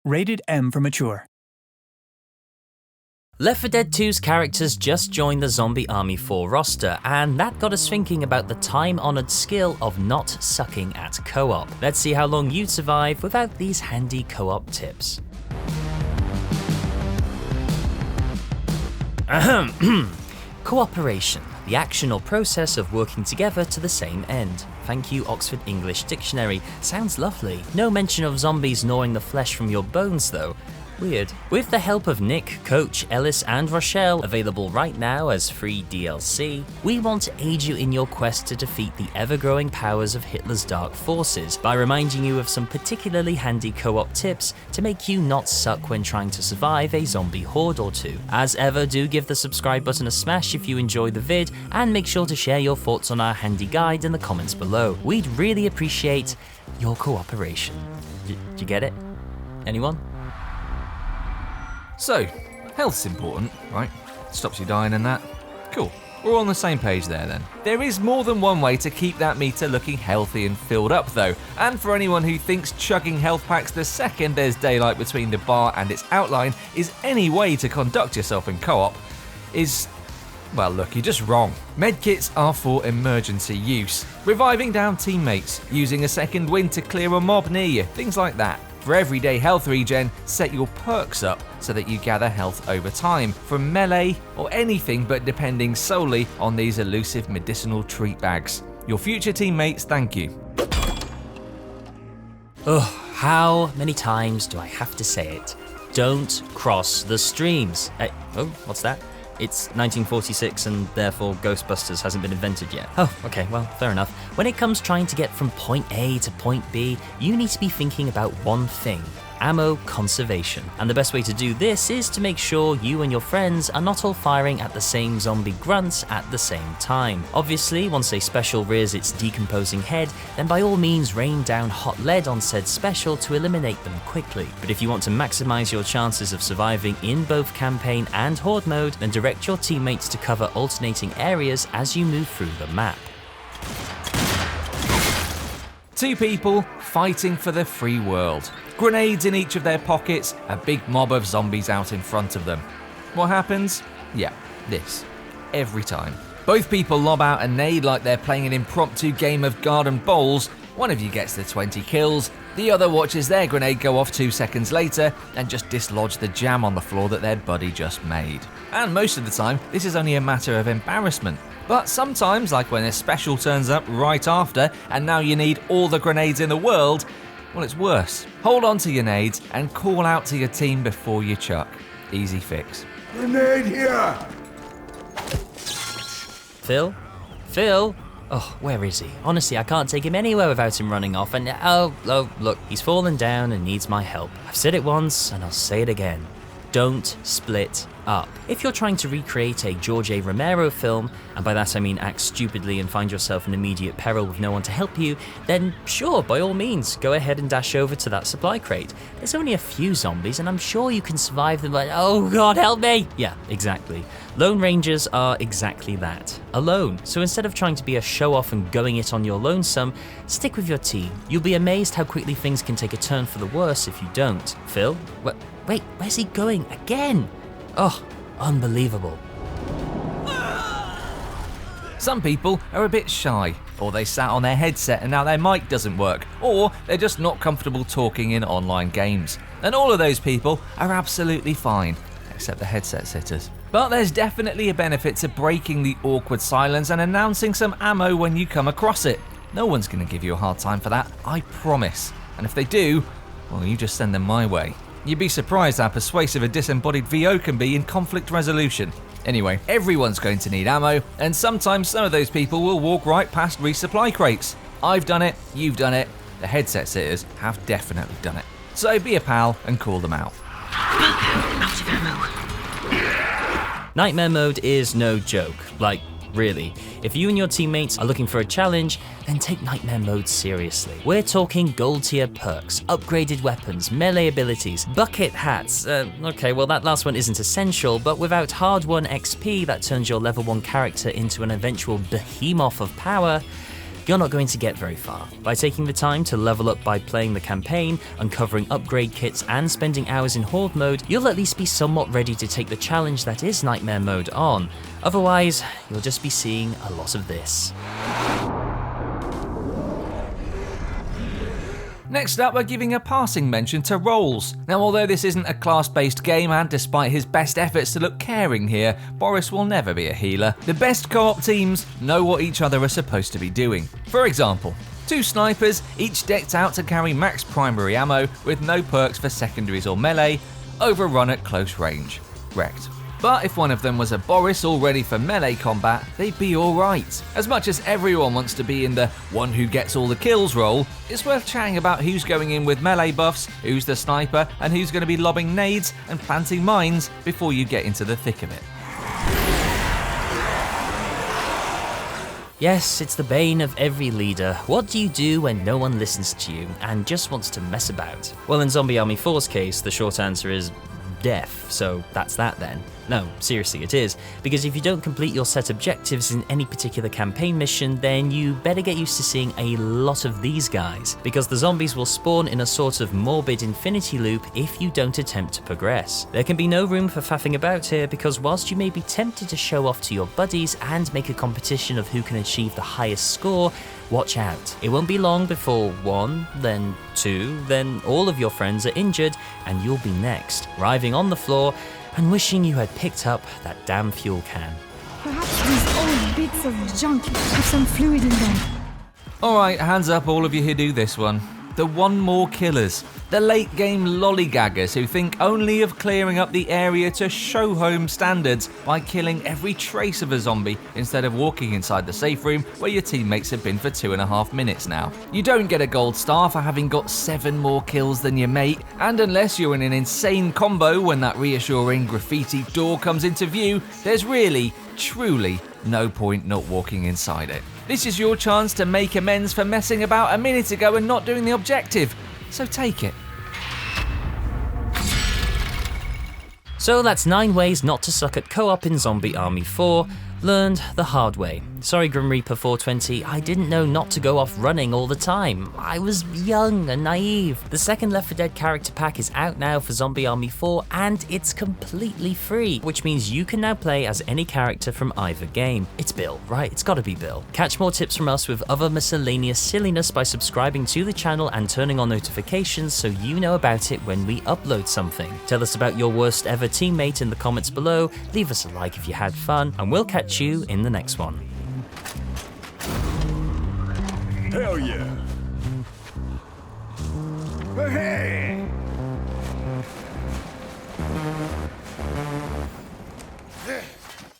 Rated M for mature. Left 4 Dead 2's characters just joined the Zombie Army 4 roster, and that got us thinking about the time-honoured skill of not sucking at co-op. Let's see how long you'd survive without these handy co-op tips. Cooperation, the action or process of working together to the same end. Thank you, Oxford English Dictionary. Sounds lovely. No mention of zombies gnawing the flesh from your bones though. Weird. With the help of Nick, Coach, Ellis and Rochelle, available right now as free DLC, we want to aid you in your quest to defeat the ever-growing powers of Hitler's dark forces by reminding you of some particularly handy co-op tips to make you not suck when trying to survive a zombie horde or two. As ever, do give the subscribe button a smash if you enjoy the vid, and make sure to share your thoughts on our handy guide in the comments below. We'd really appreciate your cooperation. Did you get it? Anyone? So, health's important, right? Stops you dying and that. Cool. We're all on the same page there then. There is more than one way to keep that meter looking healthy and filled up though, and for anyone who thinks chugging health packs the second there's daylight between the bar and its outline is any way to conduct yourself in co-op, well look, you're just wrong. Medkits are for emergency use. Reviving down teammates, using a second wind to clear a mob near you, things like that. For everyday health regen, set your perks up so that you gather health over time, from melee or anything but depending solely on these elusive medicinal treat bags. Your future teammates thank you. Ugh, how many times do I have to say it? Don't cross the streams. Oh, what's that? It's 1946 and therefore Ghostbusters hasn't been invented yet. Oh, okay, well, fair enough. When it comes trying to get from point A to point B, you need to be thinking about one thing: ammo conservation. And the best way to do this is to make sure you and your friends are not all firing at the same zombie grunts at the same time. Obviously, once a special rears its decomposing head, then by all means rain down hot lead on said special to eliminate them quickly. But if you want to maximize your chances of surviving in both campaign and horde mode, then direct your teammates to cover alternating areas as you move through the map. 2 people fighting for the free world. Grenades in each of their pockets, a big mob of zombies out in front of them. What happens? Yeah, this. Every time. Both people lob out a nade like they're playing an impromptu game of garden bowls. One of you gets the 20 kills, the other watches their grenade go off 2 seconds later and just dislodge the jam on the floor that their buddy just made. And most of the time, this is only a matter of embarrassment. But sometimes, like when a special turns up right after and now you need all the grenades in the world, well, it's worse. Hold on to your nades and call out to your team before you chuck. Easy fix. Grenade here! Phil? Phil? Oh, where is he? Honestly, I can't take him anywhere without him running off and oh, look, he's fallen down and needs my help. I've said it once and I'll say it again. Don't split up. If you're trying to recreate a George A. Romero film, and by that I mean act stupidly and find yourself in immediate peril with no one to help you, then sure, by all means, go ahead and dash over to that supply crate. There's only a few zombies and I'm sure you can survive them, but oh god, help me! Yeah, exactly. Lone Rangers are exactly that, alone. So instead of trying to be a show-off and going it on your lonesome, stick with your team. You'll be amazed how quickly things can take a turn for the worse if you don't. Phil? Wait, where's he going? Again? Oh, unbelievable. Some people are a bit shy, or they sat on their headset and now their mic doesn't work, or they're just not comfortable talking in online games. And all of those people are absolutely fine, except the headset sitters. But there's definitely a benefit to breaking the awkward silence and announcing some ammo when you come across it. No one's going to give you a hard time for that, I promise. And if they do, well, you just send them my way. You'd be surprised how persuasive a disembodied VO can be in conflict resolution. Anyway, everyone's going to need ammo, and sometimes some of those people will walk right past resupply crates. I've done it, you've done it, the headset sitters have definitely done it. So be a pal and call them out. Out of ammo. Nightmare mode is no joke, like, really. If you and your teammates are looking for a challenge, then take Nightmare mode seriously. We're talking gold tier perks, upgraded weapons, melee abilities, bucket hats. Okay, well that last one isn't essential, but without hard-won XP that turns your level 1 character into an eventual behemoth of power, you're not going to get very far. By taking the time to level up by playing the campaign, uncovering upgrade kits, and spending hours in Horde mode, you'll at least be somewhat ready to take the challenge that is Nightmare mode on. Otherwise, you'll just be seeing a lot of this. Next up, we're giving a passing mention to roles. Now, although this isn't a class-based game, and despite his best efforts to look caring here, Boris will never be a healer. The best co-op teams know what each other are supposed to be doing. For example, 2 snipers, each decked out to carry max primary ammo with no perks for secondaries or melee, overrun at close range. Wrecked. But if one of them was a Boris all ready for melee combat, they'd be alright. As much as everyone wants to be in the one who gets all the kills role, it's worth chatting about who's going in with melee buffs, who's the sniper, and who's going to be lobbing nades and planting mines before you get into the thick of it. Yes, it's the bane of every leader. What do you do when no one listens to you and just wants to mess about? Well, in Zombie Army 4's case, the short answer is death, so that's that then. No, seriously, it is. Because if you don't complete your set objectives in any particular campaign mission, then you better get used to seeing a lot of these guys. Because the zombies will spawn in a sort of morbid infinity loop if you don't attempt to progress. There can be no room for faffing about here, because whilst you may be tempted to show off to your buddies and make a competition of who can achieve the highest score, watch out. It won't be long before 1, then 2, then all of your friends are injured and you'll be next, writhing on the floor and wishing you had picked up that damn fuel can. Perhaps these old bits of junk have some fluid in them. Alright, hands up all of you who do this one. The one more killers. The late game lollygaggers who think only of clearing up the area to show home standards by killing every trace of a zombie instead of walking inside the safe room where your teammates have been for 2.5 minutes now. You don't get a gold star for having got 7 more kills than your mate, and unless you're in an insane combo when that reassuring graffiti door comes into view, there's really, truly no point not walking inside it. This is your chance to make amends for messing about a minute ago and not doing the objective, so take it. So that's 9 ways not to suck at co-op in Zombie Army 4, learned the hard way. Sorry Grim Reaper 420, I didn't know not to go off running all the time. I was young and naive. The second Left 4 Dead character pack is out now for Zombie Army 4 and it's completely free, which means you can now play as any character from either game. It's Bill, right? It's gotta be Bill. Catch more tips from us with other miscellaneous silliness by subscribing to the channel and turning on notifications so you know about it when we upload something. Tell us about your worst ever teammate in the comments below, leave us a like if you had fun, and we'll catch you in the next one. Hell yeah! Hey!